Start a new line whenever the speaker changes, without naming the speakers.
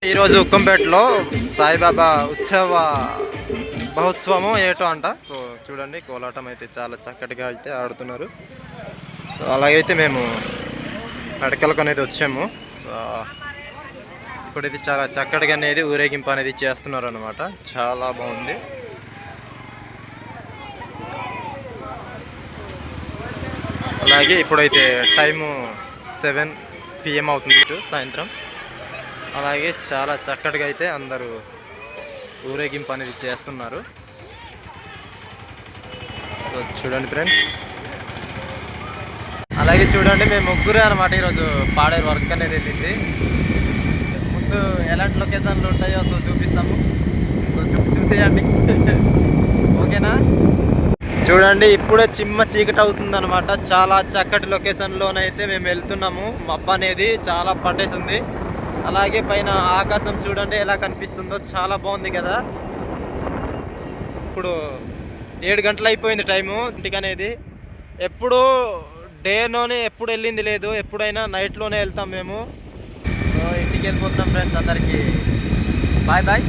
ఈరోజు ఉక్కంపేటలో సాయిబాబా మహోత్సవము ఏటో అంట. సో చూడండి, కోలాటం అయితే చాలా చక్కటిగా అయితే ఆడుతున్నారు. సో అలాగైతే మేము అడకలకు అనేది వచ్చాము. సో ఇప్పుడైతే చాలా చక్కటిగా అనేది ఊరేగింపు అనేది చేస్తున్నారు అనమాట. చాలా బాగుంది. అలాగే ఇప్పుడైతే టైము 7 PM అవుతుంది సాయంత్రం. అలాగే చాలా చక్కటిగా అయితే అందరూ ఊరేగింపు అనేది చేస్తున్నారు. సో చూడండి ఫ్రెండ్స్, అలాగే చూడండి మేము ముగ్గురే అనమాట. ఈరోజు పాడేరు వర్క్ అనేది వెళ్ళింది. ముందు ఎలాంటి లొకేషన్లు ఉంటాయో సో చూపిస్తాము. సో చూసేయండి. ఓకేనా? చూడండి, ఇప్పుడే చిమ్మ చీకటి అవుతుంది అనమాట. చాలా చక్కటి లొకేషన్లోనైతే మేము వెళ్తున్నాము. మబ్బు అనేది చాలా పట్టేసింది. అలాగే పైన ఆకాశం చూడండి ఎలా కనిపిస్తుందో, చాలా బాగుంది కదా. ఇప్పుడు 7 గంటలు అయిపోయింది టైము. ఇంటికి అనేది ఎప్పుడు డేలోనే ఎప్పుడు వెళ్ళింది లేదు, ఎప్పుడైనా నైట్లోనే వెళ్తాం మేము. ఇంటికి వెళ్ళిపోతున్నాం ఫ్రెండ్స్. అందరికీ బాయ్ బాయ్.